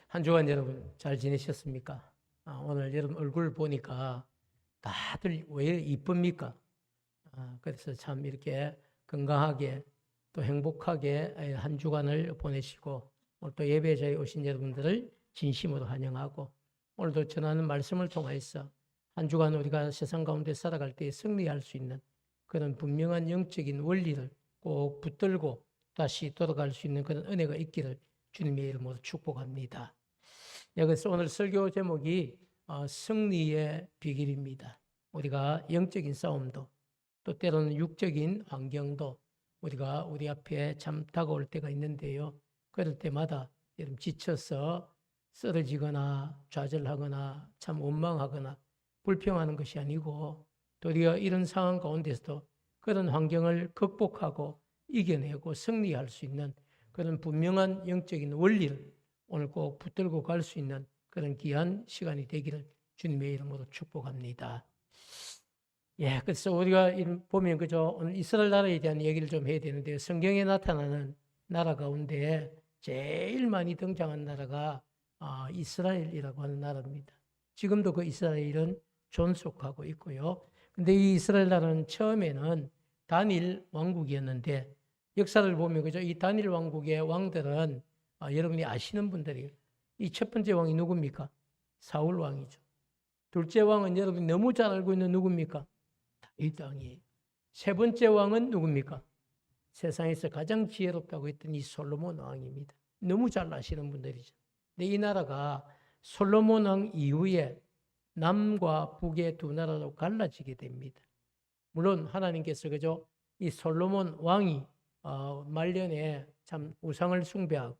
한 주간 여러분 잘 지내셨습니까? 오늘 여러분 얼굴 보니까 다들 왜 이쁩니까? 그래서 참 이렇게 건강하게 또 행복하게 한 주간을 보내시고 오늘 또 예배 자리에 오신 여러분들을 진심으로 환영하고 오늘도 전하는 말씀을 통해서 한 주간 우리가 세상 가운데 살아갈 때 승리할 수 있는 그런 분명한 영적인 원리를 꼭 붙들고 다시 돌아갈 수 있는 그런 은혜가 있기를 주님의 이름으로 축복합니다. 그래서 오늘 설교 제목이 승리의 비결입니다. 우리가 영적인 싸움도 또 때로는 육적인 환경도 우리가 우리 앞에 참 다가올 때가 있는데요. 그럴 때마다 여러분 지쳐서 쓰러지거나 좌절하거나 참 원망하거나 불평하는 것이 아니고 도리어 이런 상황 가운데서도 그런 환경을 극복하고 이겨내고 승리할 수 있는 그런 분명한 영적인 원리를 오늘 꼭 붙들고 갈 수 있는 그런 귀한 시간이 되기를 주님의 이름으로 축복합니다. 그래서 우리가 보면 오늘 이스라엘 나라에 대한 얘기를 좀 해야 되는데 성경에 나타나는 나라 가운데 제일 많이 등장한 나라가 이스라엘이라고 하는 나라입니다. 지금도 그 이스라엘은 존속하고 있고요. 근데 이 이스라엘 나라는 처음에는 단일 왕국이었는데 역사를 보면 이 단일 왕국의 왕들은 여러분이 아시는 분들이 이 첫 번째 왕이 누굽니까? 사울 왕이죠. 둘째 왕은 여러분이 너무 잘 알고 있는 누굽니까? 다윗 왕이에요. 세 번째 왕은 누굽니까? 세상에서 가장 지혜롭다고 했던 이 솔로몬 왕입니다. 너무 잘 아시는 분들이죠. 근데 이 나라가 솔로몬 왕 이후에 남과 북의 두 나라로 갈라지게 됩니다. 물론 하나님께서 이 솔로몬 왕이 말년에 참 우상을 숭배하고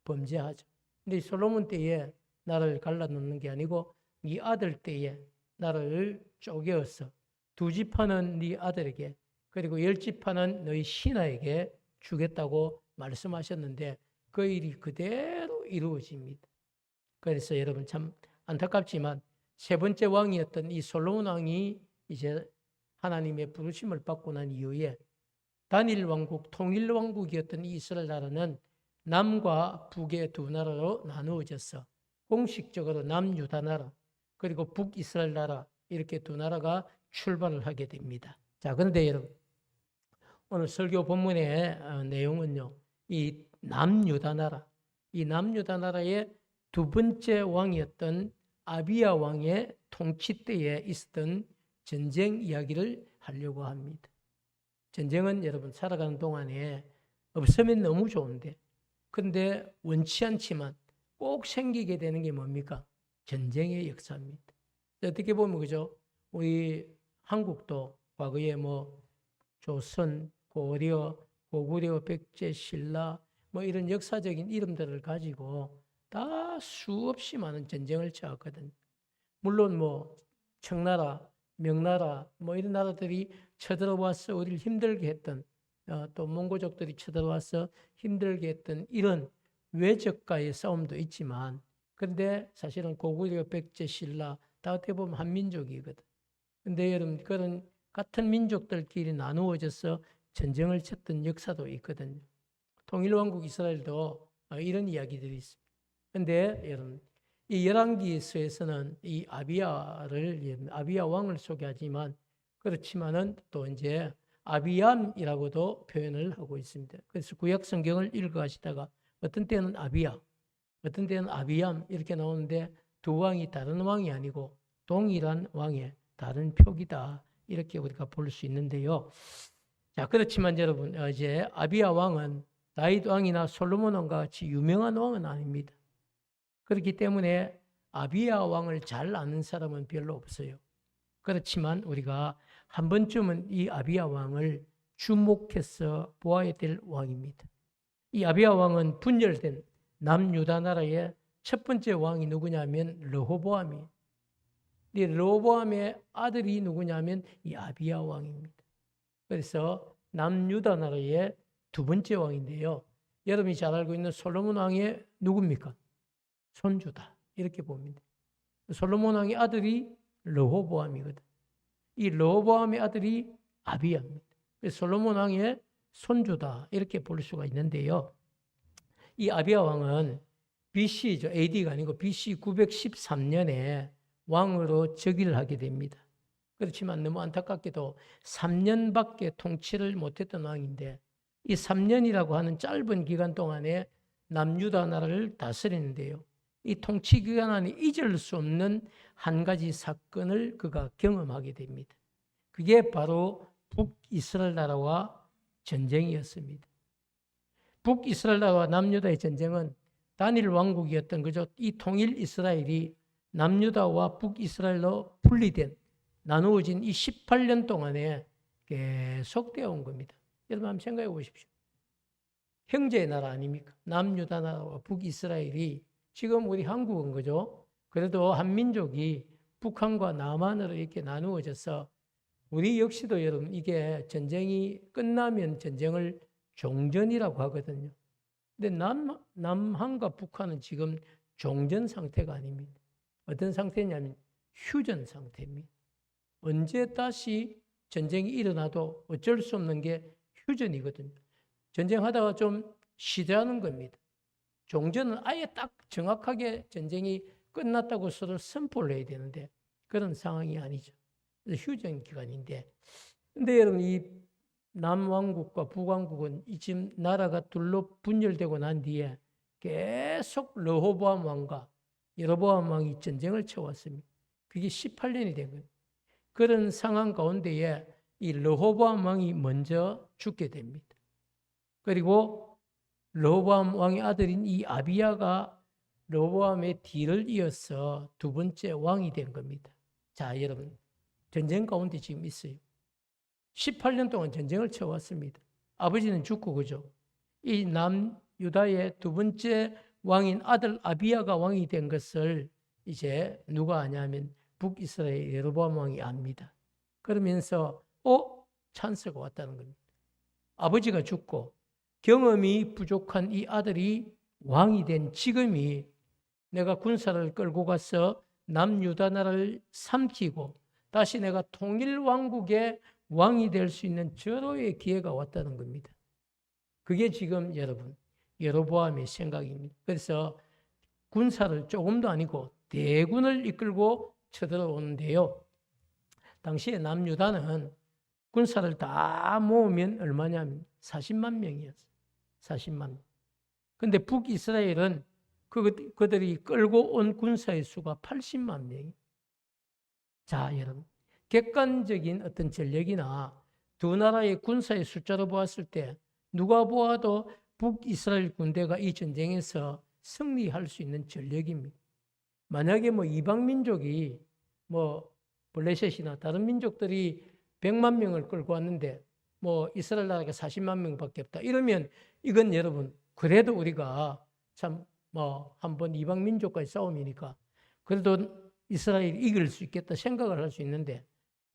범죄하죠. 근데 솔로몬 때에 나라를 갈라놓는 게 아니고 네 아들 때에 나라를 쪼개어서 2지파는 네 아들에게 그리고 10지파는 너희 신하에게 주겠다고 말씀하셨는데 그 일이 그대로 이루어집니다. 그래서 여러분 참 안타깝지만 세 번째 왕이었던 이 솔로몬 왕이 이제 하나님의 부르심을 받고 난 이후에 단일 왕국, 통일 왕국이었던 이 이스라엘 나라는 남과 북의 두 나라로 나누어져서 공식적으로 남유다 나라 그리고 북이스라엘 나라 이렇게 두 나라가 출발을 하게 됩니다. 자, 그런데 여러분 오늘 설교 본문의 내용은요. 이 남유다 나라, 이 남유다 나라의 두 번째 왕이었던 아비야 왕의 통치 때에 있었던 전쟁 이야기를 하려고 합니다. 전쟁은 여러분 살아가는 동안에 없으면 너무 좋은데 그런데 원치 않지만 꼭 생기게 되는 게 뭡니까? 전쟁의 역사입니다. 어떻게 보면 우리 한국도 과거에 조선, 고려, 고구려, 백제, 신라 이런 역사적인 이름들을 가지고 다 수없이 많은 전쟁을 치렀거든요. 물론 청나라, 명나라 이런 나라들이 쳐들어와서 우리를 힘들게 했던 또 몽고족들이 쳐들어와서 힘들게 했던 이런 외적과의 싸움도 있지만 그런데 사실은 고구려, 백제, 신라 다 어떻게 보면 한민족이거든. 근데 여러분 그런 같은 민족들끼리 나누어져서 전쟁을 쳤던 역사도 있거든요. 통일왕국 이스라엘도 이런 이야기들이 있습니다. 근데 여러분 이 열왕기서에서는 이 아비야 왕을 소개하지만 그렇지만은 또 이제 아비암이라고도 표현을 하고 있습니다. 그래서 구약 성경을 읽어가시다가 어떤 때는 아비야, 어떤 때는 아비암 이렇게 나오는데 두 왕이 다른 왕이 아니고 동일한 왕의 다른 표기다 이렇게 우리가 볼 수 있는데요. 자, 그렇지만 여러분 이제 아비야 왕은 다윗 왕이나 솔로몬 왕과 같이 유명한 왕은 아닙니다. 그렇기 때문에 아비야 왕을 잘 아는 사람은 별로 없어요. 그렇지만 우리가 한 번쯤은 이 아비야 왕을 주목해서 보아야 될 왕입니다. 이 아비야 왕은 분열된 남유다 나라의 첫 번째 왕이 누구냐면 르호보암이에요. 이 르호보암의 아들이 누구냐면 이 아비야 왕입니다. 그래서 남유다 나라의 두 번째 왕인데요. 여러분이 잘 알고 있는 솔로몬 왕의 누굽니까? 손주다. 이렇게 봅니다. 솔로몬 왕의 아들이 르호보암이거든. 이 르호보암의 아들이 아비야입니다. 솔로몬 왕의 손주다. 이렇게 볼 수가 있는데요. 이 아비야 왕은 BC죠. AD가 아니고 BC 913년에 왕으로 즉위를 하게 됩니다. 그렇지만 너무 안타깝게도 3년밖에 통치를 못했던 왕인데 이 3년이라고 하는 짧은 기간 동안에 남유다 나라를 다스리는데요. 이 통치 기간 안에 잊을 수 없는 한 가지 사건을 그가 경험하게 됩니다. 그게 바로 북이스라엘 나라와 전쟁이었습니다. 북이스라엘 나라와 남유다의 전쟁은 단일 왕국이었던 거죠. 이 통일 이스라엘이 남유다와 북이스라엘로 분리된 나누어진 이 18년 동안에 계속되어 온 겁니다. 여러분 한번 생각해 보십시오. 형제의 나라 아닙니까? 남유다 나라와 북이스라엘이 지금 우리 한국은 거죠. 그래도 한민족이 북한과 남한으로 이렇게 나누어져서 우리 역시도 여러분 이게 전쟁이 끝나면 전쟁을 종전이라고 하거든요. 근데 남한과 북한은 지금 종전 상태가 아닙니다. 어떤 상태냐면 휴전 상태입니다. 언제 다시 전쟁이 일어나도 어쩔 수 없는 게 휴전이거든요. 전쟁하다가 좀 쉬자는 겁니다. 종전은 아예 딱 정확하게 전쟁이 끝났다고 서로 선포를 해야 되는데 그런 상황이 아니죠. 그래서 휴전 기간인데, 근데 여러분 이 남왕국과 북왕국은 이 지금 나라가 둘로 분열되고 난 뒤에 계속 르호보암 왕과 여로보암 왕이 전쟁을 쳐왔습니다. 그게 18년이 된 거예요. 그런 상황 가운데에 이 르호보암 왕이 먼저 죽게 됩니다. 그리고 르호보암 왕의 아들인 이 아비야가 르호보암의 뒤를 이어서 두 번째 왕이 된 겁니다. 자, 여러분 전쟁 가운데 지금 있어요. 18년 동안 전쟁을 쳐왔습니다. 아버지는 죽고 그죠. 이 남유다의 두 번째 왕인 아들 아비야가 왕이 된 것을 이제 누가 아냐면 북이스라엘 여로보암 왕이 압니다. 그러면서 찬스가 왔다는 겁니다. 아버지가 죽고 경험이 부족한 이 아들이 왕이 된 지금이 내가 군사를 끌고 가서 남유다 나라를 삼키고 다시 내가 통일 왕국의 왕이 될 수 있는 절호의 기회가 왔다는 겁니다. 그게 지금 여러분 여로보암의 생각입니다. 그래서 군사를 조금도 아니고 대군을 이끌고 쳐들어오는데요. 당시에 남유다는 군사를 다 모으면 얼마냐면 40만 명이었어요. 40만 명. 근데 북이스라엘은 그들이 끌고 온 군사의 수가 80만 명이. 자, 여러분. 객관적인 어떤 전력이나 두 나라의 군사의 숫자로 보았을 때 누가 보아도 북이스라엘 군대가 이 전쟁에서 승리할 수 있는 전력입니다. 만약에 이방 민족이 블레셋이나 다른 민족들이 100만 명을 끌고 왔는데 이스라엘 나라가 40만 명밖에 없다. 이러면 이건 여러분 그래도 우리가 참 한번 이방 민족과의 싸움이니까 그래도 이스라엘이 이길 수 있겠다 생각을 할 수 있는데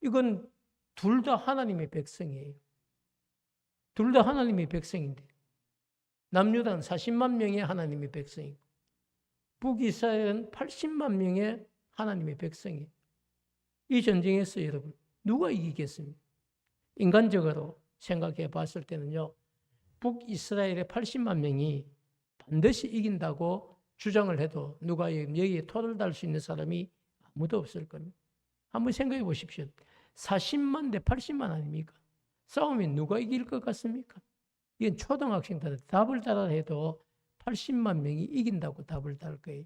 이건 둘 다 하나님의 백성이에요. 둘 다 하나님의 백성인데 남유다는 40만 명의 하나님의 백성이고 북이스라엘은 80만 명의 하나님의 백성이에요. 이 전쟁에서 여러분 누가 이기겠습니까? 인간적으로 생각해 봤을 때는요. 북이스라엘의 80만 명이 반드시 이긴다고 주장을 해도 누가 여기에 토를 달 수 있는 사람이 아무도 없을 겁니다. 한번 생각해 보십시오. 40만 대 80만 아닙니까? 싸우면 누가 이길 것 같습니까? 이건 초등학생들 답을 따라 해도 80만 명이 이긴다고 답을 달 거예요.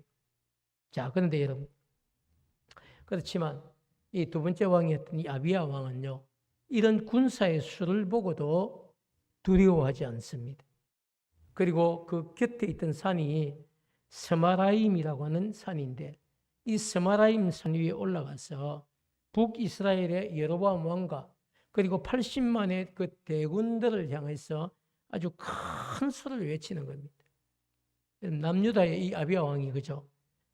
자, 그런데 여러분 그렇지만 이 두 번째 왕이었던 이 아비야 왕은요. 이런 군사의 수를 보고도 두려워하지 않습니다. 그리고 그 곁에 있던 산이 스마라임이라고 하는 산인데 이 스마라임 산 위에 올라가서 북이스라엘의 여로보암 왕과 그리고 80만의 그 대군들을 향해서 아주 큰 소리를 외치는 겁니다. 남유다의 이 아비야 왕이 그죠?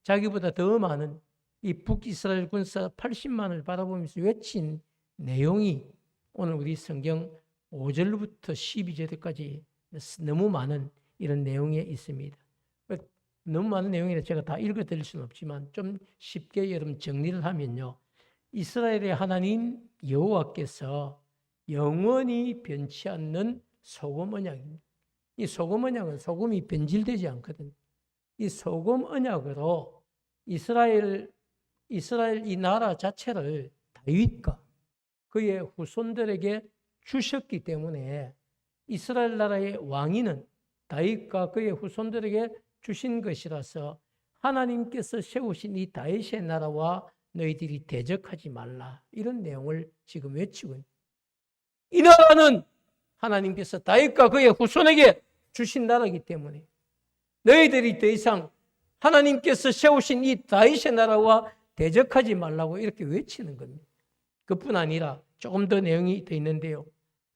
자기보다 더 많은 이 북이스라엘 군사 80만을 바라보면서 외친 내용이 오늘 우리 성경 5절부터 12절까지 너무 많은 이런 내용에 있습니다. 너무 많은 내용이라 제가 다 읽어드릴 수는 없지만 좀 쉽게 여러분 정리를 하면요. 이스라엘의 하나님 여호와께서 영원히 변치 않는 소금 언약입니다. 이 소금 언약은 소금이 변질되지 않거든요. 이 소금 언약으로 이스라엘 이 나라 자체를 다윗과 그의 후손들에게 주셨기 때문에 이스라엘 나라의 왕위는 다윗과 그의 후손들에게 주신 것이라서 하나님께서 세우신 이 다윗의 나라와 너희들이 대적하지 말라. 이런 내용을 지금 외치고 있는. 이 나라는 하나님께서 다윗과 그의 후손에게 주신 나라이기 때문에 너희들이 더 이상 하나님께서 세우신 이 다윗의 나라와 대적하지 말라고 이렇게 외치는 겁니다. 그뿐 아니라 조금 더 내용이 더 있는데요.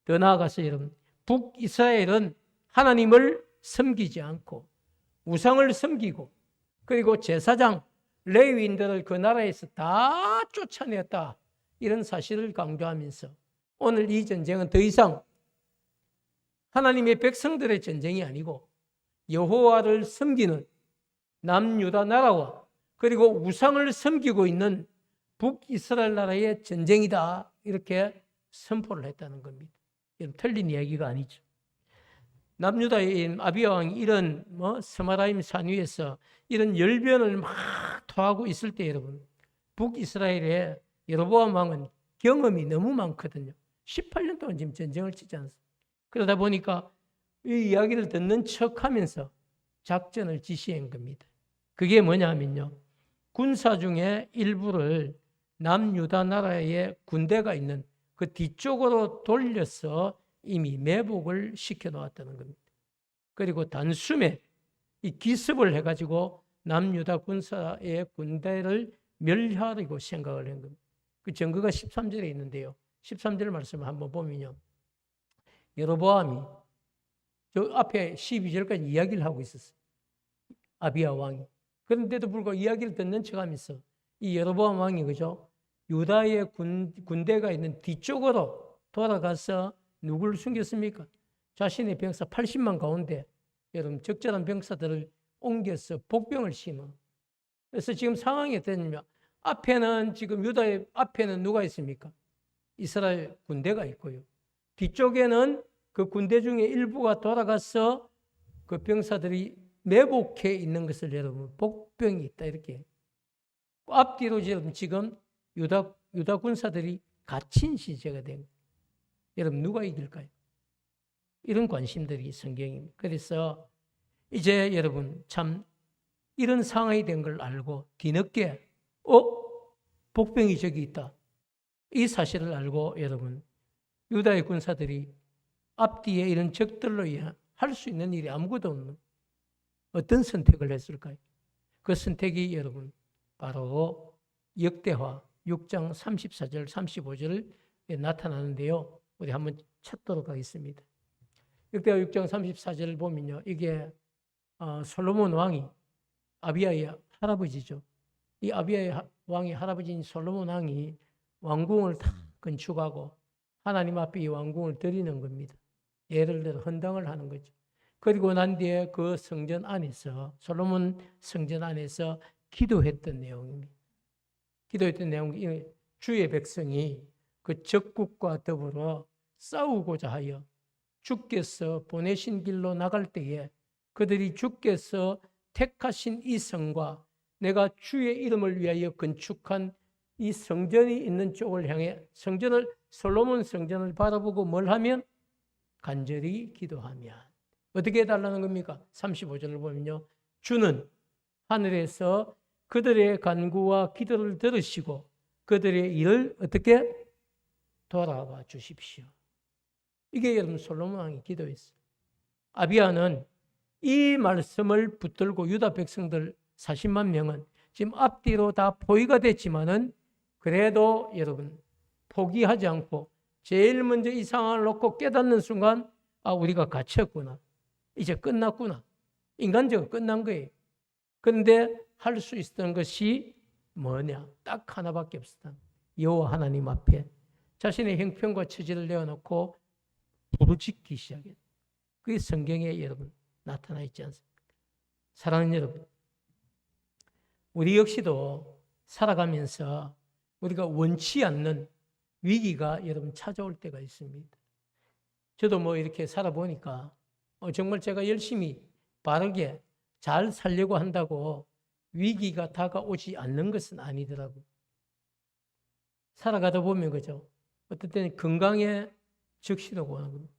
더 나아가서 여러분, 북이스라엘은 하나님을 섬기지 않고 우상을 섬기고 그리고 제사장, 레위인들을 그 나라에서 다 쫓아냈다. 이런 사실을 강조하면서 오늘 이 전쟁은 더 이상 하나님의 백성들의 전쟁이 아니고 여호와를 섬기는 남유다 나라와 그리고 우상을 섬기고 있는 북이스라엘 나라의 전쟁이다. 이렇게 선포를 했다는 겁니다. 이건 틀린 이야기가 아니죠. 남유다의 아비야 왕이 이런 스마라임 산 위에서 이런 열변을 막 토하고 있을 때 여러분, 북이스라엘의 여로보암 왕은 경험이 너무 많거든요. 18년 동안 지금 전쟁을 치지 않습니까? 그러다 보니까 이 이야기를 듣는 척하면서 작전을 지시한 겁니다. 그게 뭐냐면요, 군사 중에 일부를 남유다 나라의 군대가 있는 그 뒤쪽으로 돌려서 이미 매복을 시켜놓았다는 겁니다. 그리고 단숨에 이 기습을 해가지고 남유다 군사의 군대를 멸하려고 생각을 한 겁니다. 그 증거가 13절에 있는데요. 13절 말씀을 한번 보면요, 여로보암이 저 앞에 12절까지 이야기를 하고 있었어요. 아비야 왕이. 그런데도 불구하고 이야기를 듣는 척하면서 이 여로보암 왕이 그죠? 유다의 군대가 있는 뒤쪽으로 돌아가서 누구를 숨겼습니까? 자신의 병사 80만 가운데 여러분 적절한 병사들을 옮겨서 복병을 심어. 그래서 지금 상황이 어떠냐면 앞에는 지금 유다의 앞에는 누가 있습니까? 이스라엘 군대가 있고요. 뒤쪽에는 그 군대 중에 일부가 돌아가서 그 병사들이 매복해 있는 것을 여러분 복병이 있다 이렇게. 앞뒤로 지금 유다 군사들이 갇힌 시제가 된 거예요. 여러분 누가 이길까요? 이런 관심들이 성경입니다. 그래서 이제 여러분 참 이런 상황이 된 걸 알고 뒤늦게 복병이 저기 있다. 이 사실을 알고 여러분 유다의 군사들이 앞뒤에 이런 적들로 할 수 있는 일이 아무것도 없는 어떤 선택을 했을까요? 그 선택이 여러분 바로 역대하 6장 34절 35절에 나타나는데요. 우리 한번 찾도록 하겠습니다. 역대하 6장 34절을 보면요. 이게 솔로몬 왕이 아비야의 할아버지죠. 이 아비야의 왕의 할아버지인 솔로몬 왕이 왕궁을 다 건축하고 하나님 앞에 이 왕궁을 드리는 겁니다. 예를 들어 헌당을 하는 거죠. 그리고 난 뒤에 그 성전 안에서 솔로몬 성전 안에서 기도했던 내용입니다. 기도했던 내용이 주의 백성이 그 적국과 더불어 싸우고자 하여 주께서 보내신 길로 나갈 때에 그들이 주께서 택하신 이 성과 내가 주의 이름을 위하여 건축한 이 성전이 있는 쪽을 향해 솔로몬 성전을 바라보고 뭘 하면? 간절히 기도하면. 어떻게 해달라는 겁니까? 35절을 보면요. 주는 하늘에서 그들의 간구와 기도를 들으시고 그들의 일을 어떻게 돌아봐 주십시오. 이게 여러분 솔로몬 왕이 기도했어요. 아비야는 이 말씀을 붙들고 유다 백성들 40만 명은 지금 앞뒤로 다 포위가 됐지만은 그래도 여러분 포기하지 않고 제일 먼저 이 상황을 놓고 깨닫는 순간 우리가 갇혔구나. 이제 끝났구나. 인간적으로 끝난 거예요. 그런데 할 수 있었던 것이 뭐냐? 딱 하나밖에 없었다. 여호와 하나님 앞에 자신의 형편과 처지를 내어놓고 부르짖기 시작했다. 그게 성경에 여러분 나타나 있지 않습니까? 사랑하는 여러분, 우리 역시도 살아가면서 우리가 원치 않는 위기가 여러분 찾아올 때가 있습니다. 저도 이렇게 살아보니까 정말 제가 열심히 바르게 잘 살려고 한다고 위기가 다가오지 않는 것은 아니더라고요. 살아가다 보면 그죠. 어떤 때는 건강에 적신호가 오는 겁니다.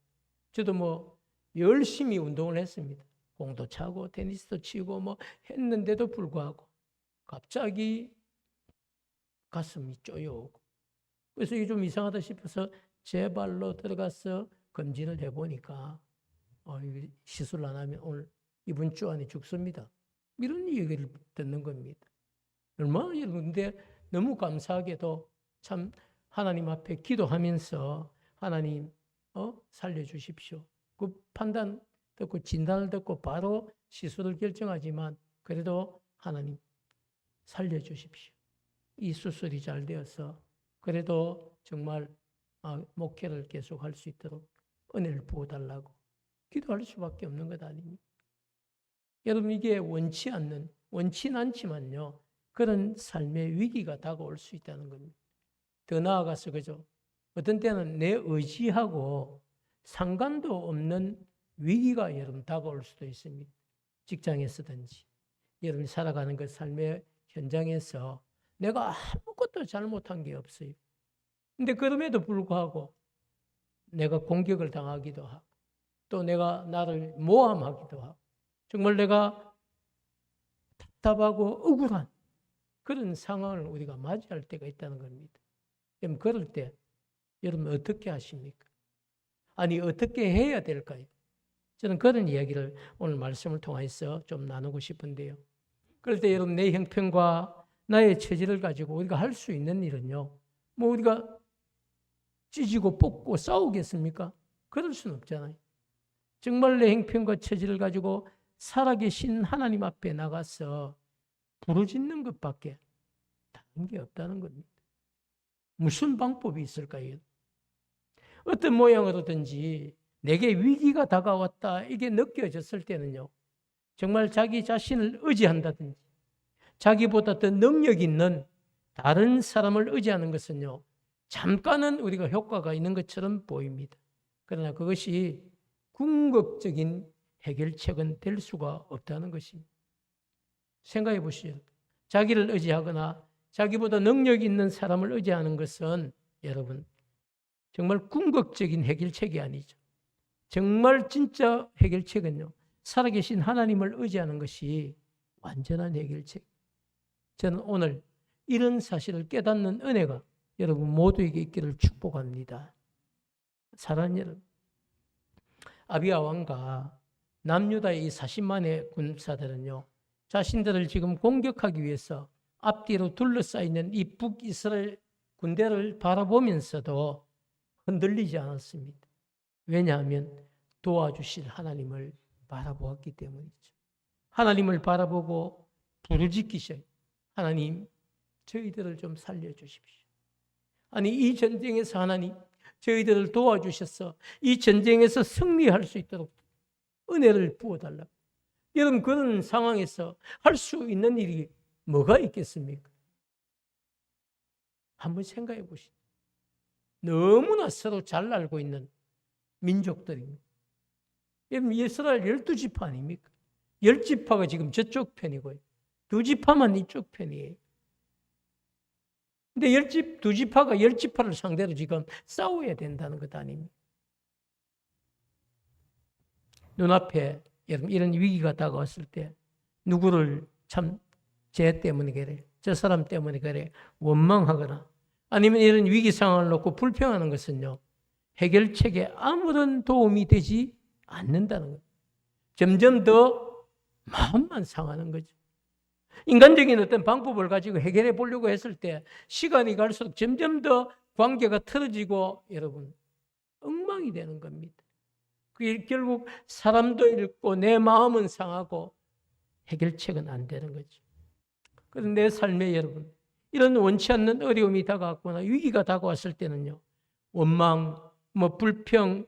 저도 열심히 운동을 했습니다. 공도 차고 테니스도 치고 했는데도 불구하고 갑자기 가슴이 쪼여오고, 그래서 이게 좀 이상하다 싶어서 제 발로 들어가서 검진을 해보니까 시술 안 하면 오늘 이번 주 안에 죽습니다. 이런 얘기를 듣는 겁니다. 얼마나 이런데 너무 감사하게도 참 하나님 앞에 기도하면서 하나님 살려주십시오. 그 판단 듣고 진단을 듣고 바로 시술을 결정하지만 그래도 하나님 살려주십시오. 이 수술이 잘 되어서 그래도 정말 목회를 계속할 수 있도록 은혜를 부어달라고 기도할 수밖에 없는 것 아닙니까? 여러분, 이게 원치 않지만요, 그런 삶의 위기가 다가올 수 있다는 겁니다. 더 나아가서 그죠? 어떤 때는 내 의지하고 상관도 없는 위기가 여러분 다가올 수도 있습니다. 직장에서든지 여러분이 살아가는 그 삶의 현장에서 내가 아무것도 잘못한 게 없어요. 근데 그럼에도 불구하고 내가 공격을 당하기도 하고 또 내가 나를 모함하기도 하고 정말 내가 답답하고 억울한 그런 상황을 우리가 맞이할 때가 있다는 겁니다. 그럼 그럴 때 여러분 어떻게 하십니까? 아니 어떻게 해야 될까요? 저는 그런 이야기를 오늘 말씀을 통해서 좀 나누고 싶은데요. 그럴 때 여러분 내 형편과 나의 처지를 가지고 우리가 할 수 있는 일은요. 우리가 찢고 뽑고 싸우겠습니까? 그럴 수는 없잖아요. 정말 내 형편과 처지를 가지고 살아계신 하나님 앞에 나가서 부르짖는 것밖에 다른 게 없다는 겁니다. 무슨 방법이 있을까요? 어떤 모양으로든지 내게 위기가 다가왔다 이게 느껴졌을 때는요. 정말 자기 자신을 의지한다든지 자기보다 더 능력 있는 다른 사람을 의지하는 것은요. 잠깐은 우리가 효과가 있는 것처럼 보입니다. 그러나 그것이 궁극적인 해결책은 될 수가 없다는 것입니다. 생각해 보시죠. 자기를 의지하거나 자기보다 능력 있는 사람을 의지하는 것은 여러분 정말 궁극적인 해결책이 아니죠. 정말 진짜 해결책은요. 살아계신 하나님을 의지하는 것이 완전한 해결책. 저는 오늘 이런 사실을 깨닫는 은혜가 여러분 모두에게 있기를 축복합니다. 사랑하는 여러분, 아비야 왕과 남유다의 이 40만의 군사들은요. 자신들을 지금 공격하기 위해서 앞뒤로 둘러싸이는 이 북이스라엘 군대를 바라보면서도 흔들리지 않았습니다. 왜냐하면 도와주실 하나님을 바라보았기 때문이죠. 하나님을 바라보고 부르짖기셔요. 하나님, 저희들을 좀 살려주십시오. 아니 이 전쟁에서 하나님 저희들을 도와주셔서 이 전쟁에서 승리할 수 있도록 은혜를 부어달라고. 여러분 그런 상황에서 할 수 있는 일이 뭐가 있겠습니까? 한번 생각해 보시죠. 너무나 서로 잘 알고 있는 민족들입니다. 여러분 이스라엘 12지파 아닙니까? 10지파가 지금 저쪽 편이고요. 2지파만 이쪽 편이에요. 근데 2지파가 10지파를 상대로 지금 싸워야 된다는 것 아닙니까? 눈앞에 여러분 이런 위기가 다가왔을 때 누구를 참 쟤 때문에 그래, 저 사람 때문에 그래 원망하거나 아니면 이런 위기 상황을 놓고 불평하는 것은요. 해결책에 아무런 도움이 되지 않는다는 거예요. 점점 더 마음만 상하는 거죠. 인간적인 어떤 방법을 가지고 해결해 보려고 했을 때 시간이 갈수록 점점 더 관계가 틀어지고 여러분 엉망이 되는 겁니다. 그게 결국 사람도 잃고 내 마음은 상하고 해결책은 안 되는 거죠. 그래서 내 삶에 여러분 이런 원치 않는 어려움이 다가왔거나 위기가 다가왔을 때는요. 원망, 불평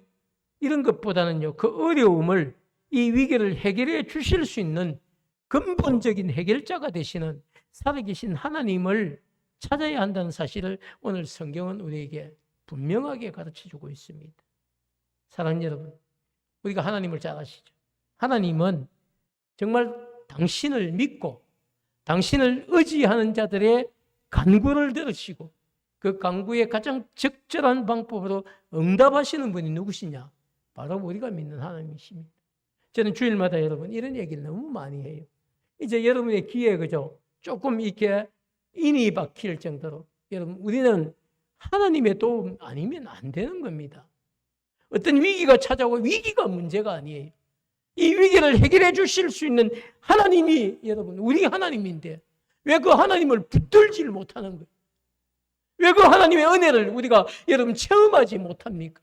이런 것보다는요. 그 어려움을 이 위기를 해결해 주실 수 있는 근본적인 해결자가 되시는 살아계신 하나님을 찾아야 한다는 사실을 오늘 성경은 우리에게 분명하게 가르쳐주고 있습니다. 사랑하는 여러분, 우리가 하나님을 잘 아시죠? 하나님은 정말 당신을 믿고 당신을 의지하는 자들의 간구를 들으시고 그 간구에 가장 적절한 방법으로 응답하시는 분이 누구시냐? 바로 우리가 믿는 하나님이십니다. 저는 주일마다 여러분 이런 얘기를 너무 많이 해요. 이제 여러분의 귀에 그죠? 조금 이렇게 인이 박힐 정도로 여러분 우리는 하나님의 도움 아니면 안 되는 겁니다. 어떤 위기가 찾아오고 위기가 문제가 아니에요. 이 위기를 해결해 주실 수 있는 하나님이 여러분 우리 하나님인데 왜 그 하나님을 붙들지를 못하는 거예요? 왜 그 하나님의 은혜를 우리가 여러분 체험하지 못합니까?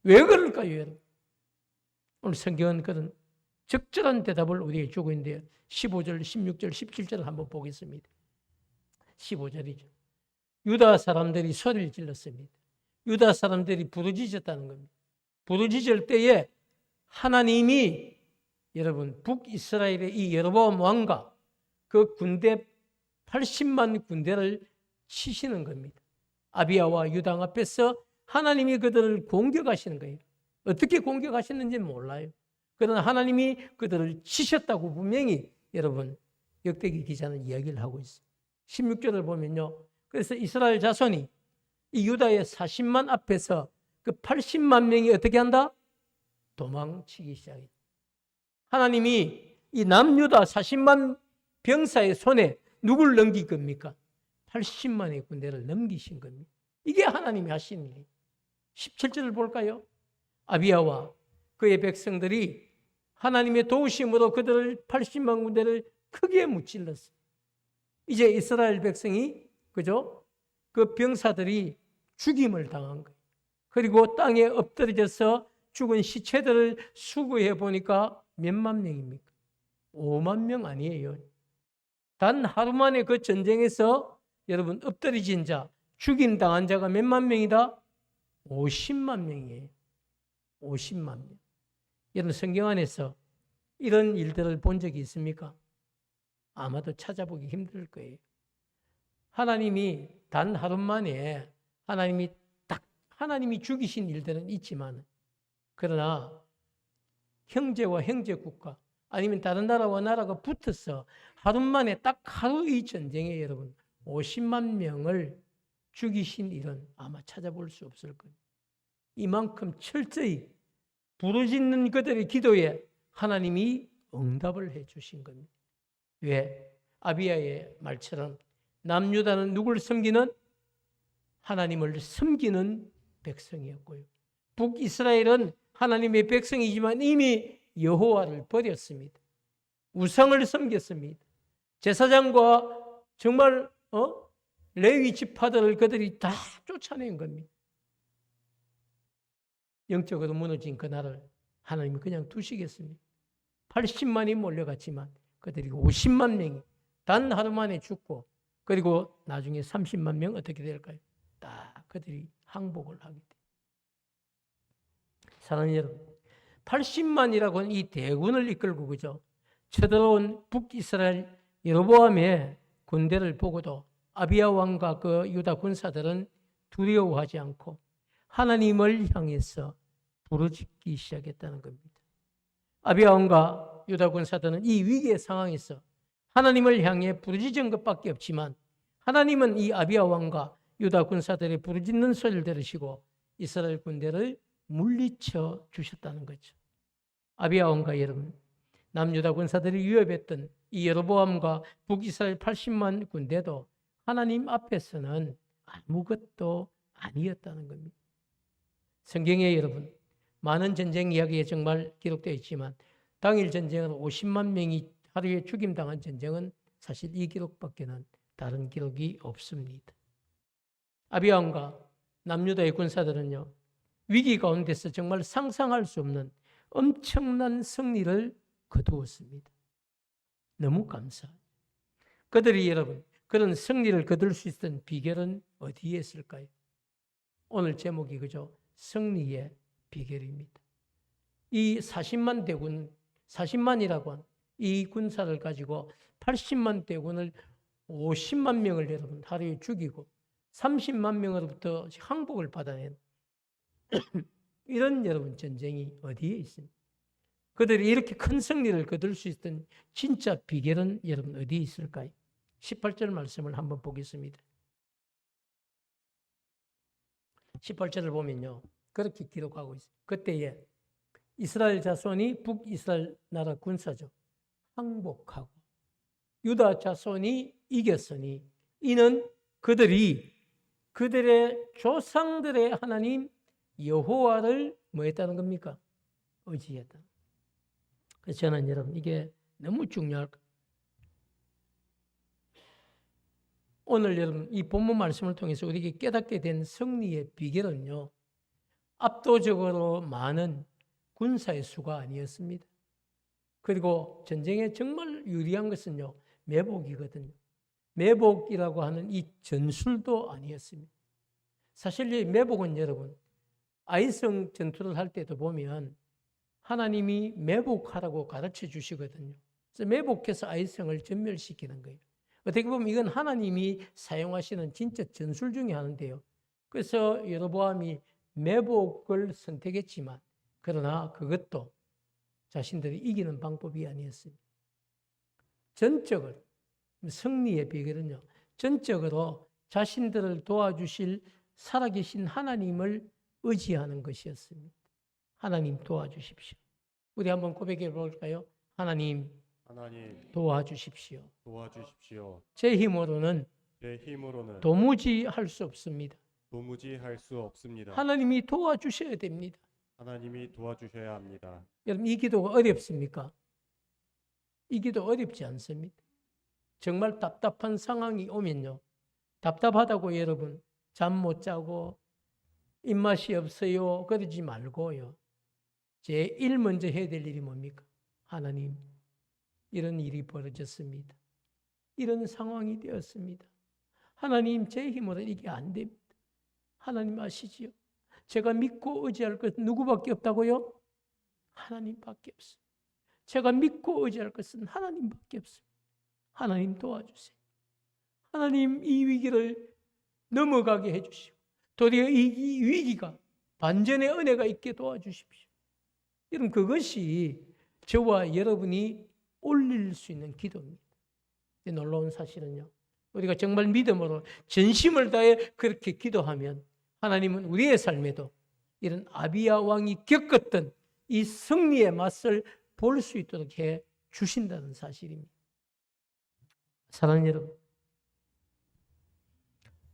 왜 그럴까요, 여러분? 오늘 성경은 그런 적절한 대답을 우리에게 주고 있는데요. 15절, 16절, 17절을 한번 보겠습니다. 15절이죠. 유다 사람들이 소리를 질렀습니다. 유다 사람들이 부르짖었다는 겁니다. 부르짖을 때에 하나님이 여러분 북이스라엘의 이 여로보암 왕과 그 군대 80만 군대를 치시는 겁니다. 아비야와 유당 앞에서 하나님이 그들을 공격하시는 거예요. 어떻게 공격하셨는지는 몰라요. 그러나 하나님이 그들을 치셨다고 분명히 여러분 역대기 기자는 이야기를 하고 있어요. 16절을 보면요. 그래서 이스라엘 자손이 이 유다의 40만 앞에서 그 80만 명이 어떻게 한다? 도망치기 시작해요. 하나님이 이 남유다 40만 병사의 손에 누굴 넘긴 겁니까? 80만의 군대를 넘기신 겁니다. 이게 하나님이 하신 일이에요. 17절을 볼까요? 아비야와 그의 백성들이 하나님의 도우심으로 그들을 80만 군대를 크게 무찔렀어요. 이제 이스라엘 백성이 그죠? 그 병사들이 죽임을 당한 거예요. 그리고 땅에 엎드려져서 죽은 시체들을 수거해 보니까 몇만 명입니까? 5만 명 아니에요. 단 하루 만에 그 전쟁에서 여러분 엎드려진 자, 죽임 당한 자가 몇만 명이다? 50만 명이에요. 50만 명. 여러분 성경 안에서 이런 일들을 본 적이 있습니까? 아마도 찾아보기 힘들 거예요. 하나님이 단 하루 만에 하나님이 죽이신 일들은 있지만 그러나 형제와 형제국가 아니면 다른 나라와 나라가 붙어서 하루 만에 딱 하루의 전쟁에 여러분 50만 명을 죽이신 일은 아마 찾아볼 수 없을 거예요. 이만큼 철저히 부르짖는 그들의 기도에 하나님이 응답을 해 주신 겁니다. 왜? 아비야의 말처럼 남유다는 누굴 섬기는? 하나님을 섬기는 백성이었고요. 북이스라엘은 하나님의 백성이지만 이미 여호와를 버렸습니다. 우상을 섬겼습니다. 제사장과 정말 레위 지파들을 그들이 다 쫓아낸 겁니다. 영적으로 무너진 그날을 하나님이 그냥 두시겠습니다. 80만이 몰려갔지만 그들이 50만 명이 단 하루 만에 죽고 그리고 나중에 30만 명 어떻게 될까요? 딱 그들이 항복을 하게 돼요. 사랑하는 여러분, 80만이라고 하는 이 대군을 이끌고 그죠? 쳐들어온 북이스라엘 여로보암의 군대를 보고도 아비야 왕과 그 유다 군사들은 두려워하지 않고 하나님을 향해서 부르짖기 시작했다는 겁니다. 아비야 왕과 유다 군사들은 이 위기의 상황에서 하나님을 향해 부르짖은 것밖에 없지만 하나님은 이 아비야 왕과 유다 군사들의 부르짖는 소리를 들으시고 이스라엘 군대를 물리쳐 주셨다는 거죠. 아비야 왕과 여러분, 남유다 군사들이 위협했던 이 여로보암과 북이스라엘 80만 군대도 하나님 앞에서는 아무것도 아니었다는 겁니다. 성경에 여러분 많은 전쟁 이야기에 정말 기록되어 있지만 당일 전쟁은 50만 명이 하루에 죽임당한 전쟁은 사실 이 기록밖에는 다른 기록이 없습니다. 아비야 왕과 남유다의 군사들은요 위기 가운데서 정말 상상할 수 없는 엄청난 승리를 거두었습니다. 너무 감사해요. 그들이 여러분 그런 승리를 거둘 수 있었던 비결은 어디에 있을까요? 오늘 제목이 그죠? 승리의 비결입니다. 이 40만 대군, 40만이라고 한 이 군사를 가지고 80만 대군을 50만 명을 여러분 하루에 죽이고 30만 명으로부터 항복을 받아낸 이런 여러분 전쟁이 어디에 있습니까? 그들이 이렇게 큰 승리를 거둘 수 있던 진짜 비결은 여러분 어디에 있을까요? 18절 말씀을 한번 보겠습니다. 18절을 보면요. 그렇게 기록하고 있어요. 그때에 이스라엘 자손이 북이스라엘 나라 군사죠. 항복하고 유다 자손이 이겼으니 이는 그들이 그들의 조상들의 하나님 여호와를 뭐 했다는 겁니까? 의지했다. 그래서 저는 여러분 이게 너무 중요할 거예요. 오늘 여러분 이 본문 말씀을 통해서 우리에게 깨닫게 된 승리의 비결은요. 압도적으로 많은 군사의 수가 아니었습니다. 그리고 전쟁에 정말 유리한 것은요. 매복이거든요. 매복이라고 하는 이 전술도 아니었습니다. 사실 이 매복은 여러분 아이성 전투를 할 때도 보면 하나님이 매복하라고 가르쳐 주시거든요. 그래서 매복해서 아이성을 전멸시키는 거예요. 어떻게 보면 이건 하나님이 사용하시는 진짜 전술 중에 하나인데요. 그래서 여로보암이 매복을 선택했지만 그러나 그것도 자신들이 이기는 방법이 아니었습니다. 전적으로 승리의 비결은요. 전적으로 자신들을 도와주실 살아계신 하나님을 의지하는 것이었습니다. 하나님 도와주십시오. 우리 한번 고백해 볼까요? 하나님 도와주십시오. 제 힘으로는 도무지 할 수 없습니다. 하나님이 도와주셔야 됩니다. 여러분 이 기도가 어렵습니까? 이 기도 어렵지 않습니다. 정말 답답한 상황이 오면요. 답답하다고 여러분 잠 못 자고 입맛이 없어요. 그러지 말고요. 제일 먼저 해야 될 일이 뭡니까? 하나님, 이런 일이 벌어졌습니다. 이런 상황이 되었습니다. 하나님, 제 힘으로 이게 안 됩니다. 하나님 아시지요? 제가 믿고 의지할 것은 누구밖에 없다고요? 하나님밖에 없습니다. 제가 믿고 의지할 것은 하나님밖에 없습니다. 하나님 도와주세요. 하나님 이 위기를 넘어가게 해주시고 도리어 이 위기가 반전의 은혜가 있게 도와주십시오. 여러분 그것이 저와 여러분이 올릴 수 있는 기도입니다. 놀라운 사실은요. 우리가 정말 믿음으로 전심을 다해 그렇게 기도하면 하나님은 우리의 삶에도 이런 아비야 왕이 겪었던 이 승리의 맛을 볼 수 있도록 해 주신다는 사실입니다. 사랑하는 여러분,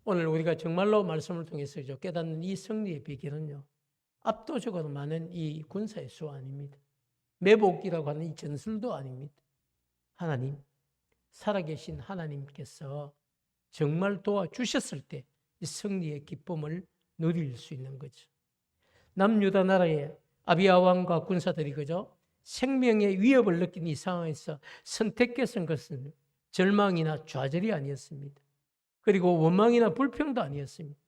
오늘 우리가 정말로 말씀을 통해서 깨닫는 이 승리의 비결은요. 압도적으로 많은 이 군사의 수 아닙니다. 매복이라고 하는 이 전술도 아닙니다. 하나님, 살아계신 하나님께서 정말 도와주셨을 때 이 승리의 기쁨을 누릴 수 있는 거죠. 남유다 나라의 아비야 왕과 군사들이 그죠? 생명의 위협을 느낀 이 상황에서 선택했던 것은 절망이나 좌절이 아니었습니다. 그리고 원망이나 불평도 아니었습니다.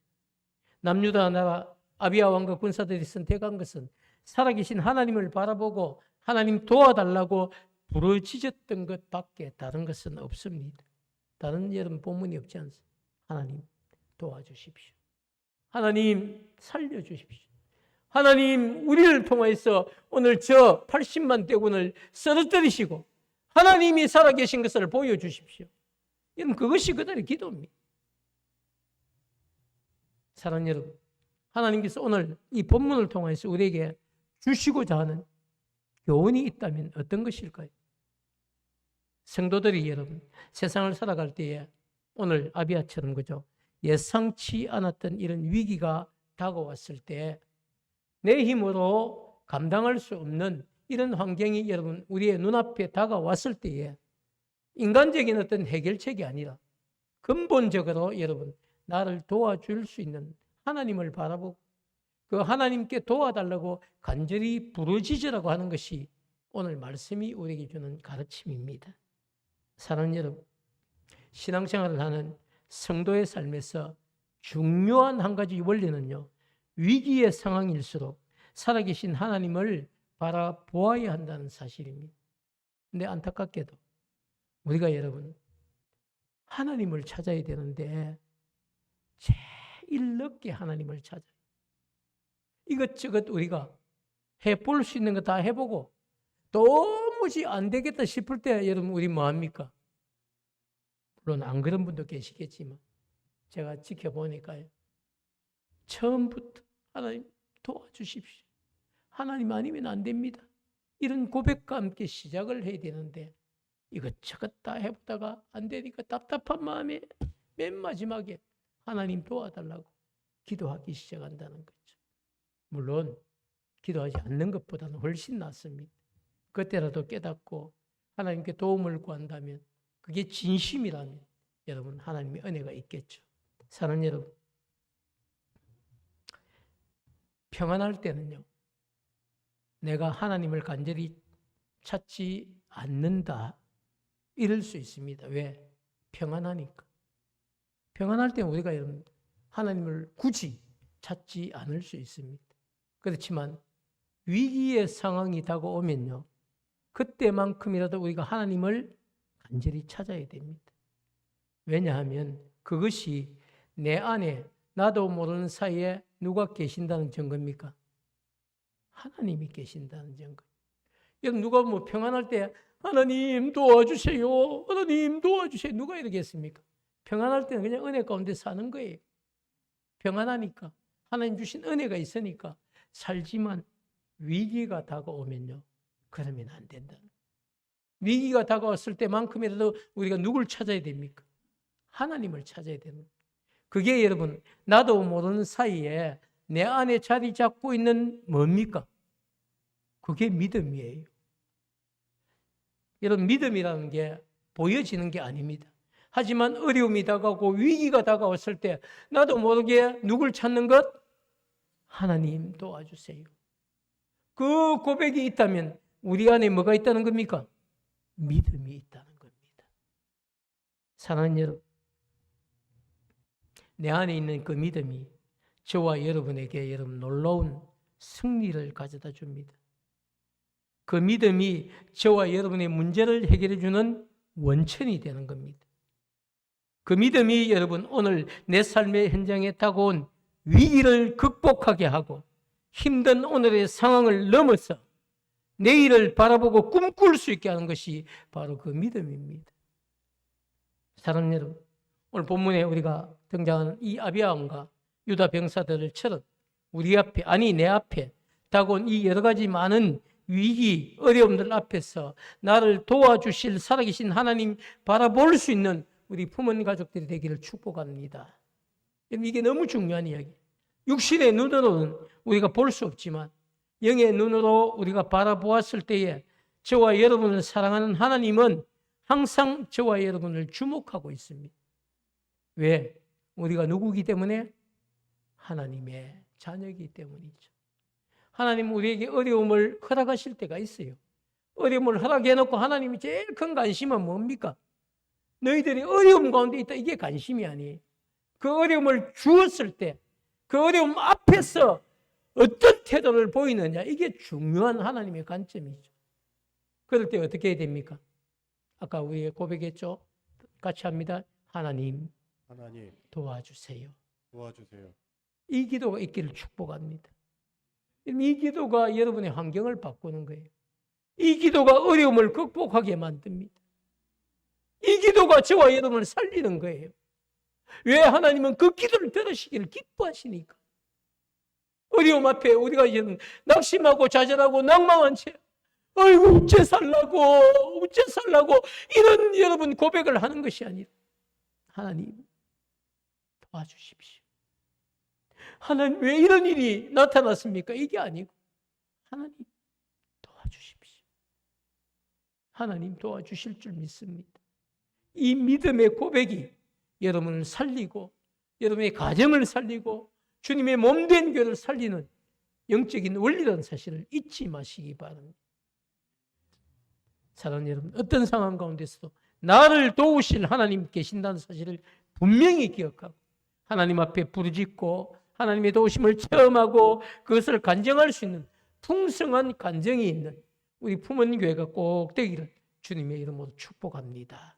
남유다 나라 아비야 왕과 군사들이 선택한 것은 살아계신 하나님을 바라보고 하나님 도와달라고 부르짖었던 것밖에 다른 것은 없습니다. 다른 여러분 본문이 없지 않습니다. 하나님 도와주십시오. 하나님 살려주십시오. 하나님 우리를 통해서 오늘 저 80만 대군을 쓰러뜨리시고 하나님이 살아계신 것을 보여주십시오. 여러분 그것이 그들의 기도입니다. 사랑하는 여러분, 하나님께서 오늘 이 본문을 통해서 우리에게 주시고자 하는 교훈이 있다면 어떤 것일까요? 성도들이 여러분 세상을 살아갈 때에 오늘 아비야처럼 그죠? 예상치 않았던 이런 위기가 다가왔을 때 내 힘으로 감당할 수 없는 이런 환경이 여러분 우리의 눈앞에 다가왔을 때에 인간적인 어떤 해결책이 아니라 근본적으로 여러분 나를 도와줄 수 있는 하나님을 바라보고 그 하나님께 도와달라고 간절히 부르짖으라고 하는 것이 오늘 말씀이 우리에게 주는 가르침입니다. 사랑하는 여러분, 신앙생활을 하는 성도의 삶에서 중요한 한 가지 원리는요. 위기의 상황일수록 살아계신 하나님을 바라보아야 한다는 사실입니다. 근데 안타깝게도 우리가 여러분 하나님을 찾아야 되는데 제일 늦게 하나님을 찾아요. 이것저것 우리가 해볼 수 있는 거 다 해보고 도무지 안 되겠다 싶을 때 여러분 우리 뭐 합니까? 물론 안 그런 분도 계시겠지만 제가 지켜보니까요. 처음부터 하나님 도와주십시오. 하나님 아니면 안 됩니다. 이런 고백과 함께 시작을 해야 되는데 이것저것 다 해보다가 안 되니까 답답한 마음에 맨 마지막에 하나님 도와달라고 기도하기 시작한다는 거죠. 물론 기도하지 않는 것보다는 훨씬 낫습니다. 그때라도 깨닫고 하나님께 도움을 구한다면 그게 진심이라면 여러분 하나님의 은혜가 있겠죠. 사랑하는 여러분, 평안할 때는요, 내가 하나님을 간절히 찾지 않는다 이럴 수 있습니다. 왜? 평안하니까. 평안할 때는 우리가 여러분 하나님을 굳이 찾지 않을 수 있습니다. 그렇지만 위기의 상황이 다가오면요, 그때만큼이라도 우리가 하나님을 간절히 찾아야 됩니다. 왜냐하면 그것이 내 안에 나도 모르는 사이에 누가 계신다는 증거입니까? 하나님이 계신다는 증거. 여러분 누가 뭐 평안할 때 하나님 도와주세요. 하나님 도와주세요. 누가 이러겠습니까? 평안할 때는 그냥 은혜 가운데 사는 거예요. 평안하니까 하나님 주신 은혜가 있으니까 살지만 위기가 다가오면요, 그러면 안 된다. 위기가 다가왔을 때만큼이라도 우리가 누굴 찾아야 됩니까? 하나님을 찾아야 되는 거예요. 그게 여러분 나도 모르는 사이에 내 안에 자리 잡고 있는 뭡니까? 그게 믿음이에요. 여러분 믿음이라는 게 보여지는 게 아닙니다. 하지만 어려움이 다가오고 위기가 다가왔을 때 나도 모르게 누굴 찾는 것? 하나님 도와주세요. 그 고백이 있다면 우리 안에 뭐가 있다는 겁니까? 믿음이 있다는 겁니다. 사랑하는 여러분, 내 안에 있는 그 믿음이 저와 여러분에게 여러분 놀라운 승리를 가져다 줍니다. 그 믿음이 저와 여러분의 문제를 해결해 주는 원천이 되는 겁니다. 그 믿음이 여러분 오늘 내 삶의 현장에 다가온 위기를 극복하게 하고 힘든 오늘의 상황을 넘어서 내일을 바라보고 꿈꿀 수 있게 하는 것이 바로 그 믿음입니다. 사랑하는 여러분, 오늘 본문에 우리가 등장하는 이 아비아함과 유다 병사들처럼 우리 앞에, 아니 내 앞에 다가온 이 여러 가지 많은 위기, 어려움들 앞에서 나를 도와주실 살아계신 하나님 바라볼 수 있는 우리 부모님 가족들이 되기를 축복합니다. 이게 너무 중요한 이야기. 육신의 눈으로는 우리가 볼 수 없지만 영의 눈으로 우리가 바라보았을 때에 저와 여러분을 사랑하는 하나님은 항상 저와 여러분을 주목하고 있습니다. 왜? 우리가 누구이기 때문에? 하나님의 자녀이기 때문이죠. 하나님 우리에게 어려움을 허락하실 때가 있어요. 어려움을 허락해놓고 하나님이 제일 큰 관심은 뭡니까? 너희들이 어려움 가운데 있다. 이게 관심이 아니에요. 그 어려움을 주었을 때 그 어려움 앞에서 어떤 태도를 보이느냐, 이게 중요한 하나님의 관점이죠. 그럴 때 어떻게 해야 됩니까? 아까 우리 고백했죠? 같이 합니다. 하나님 도와주세요. 이 기도가 있기를 축복합니다. 이 기도가 여러분의 환경을 바꾸는 거예요. 이 기도가 어려움을 극복하게 만듭니다. 이 기도가 저와 여러분을 살리는 거예요. 왜? 하나님은 그 기도를 들으시기를 기뻐하시니까. 어려움 앞에 우리가 이제 낙심하고 좌절하고 낭망한 채 아이고 어째 살라고 이런 여러분 고백을 하는 것이 아니라 하나님 도와주십시오. 하나님 왜 이런 일이 나타났습니까? 이게 아니고 하나님 도와주십시오. 하나님 도와주실 줄 믿습니다. 이 믿음의 고백이 여러분을 살리고 여러분의 가정을 살리고 주님의 몸된 교회를 살리는 영적인 원리라는 사실을 잊지 마시기 바랍니다. 사랑하는 여러분, 어떤 상황 가운데서도 나를 도우실 하나님 계신다는 사실을 분명히 기억하고 하나님 앞에 부르짖고 하나님의 도우심을 체험하고 그것을 간증할 수 있는 풍성한 간증이 있는 우리 부모님 교회가 꼭 되기를 주님의 이름으로 축복합니다.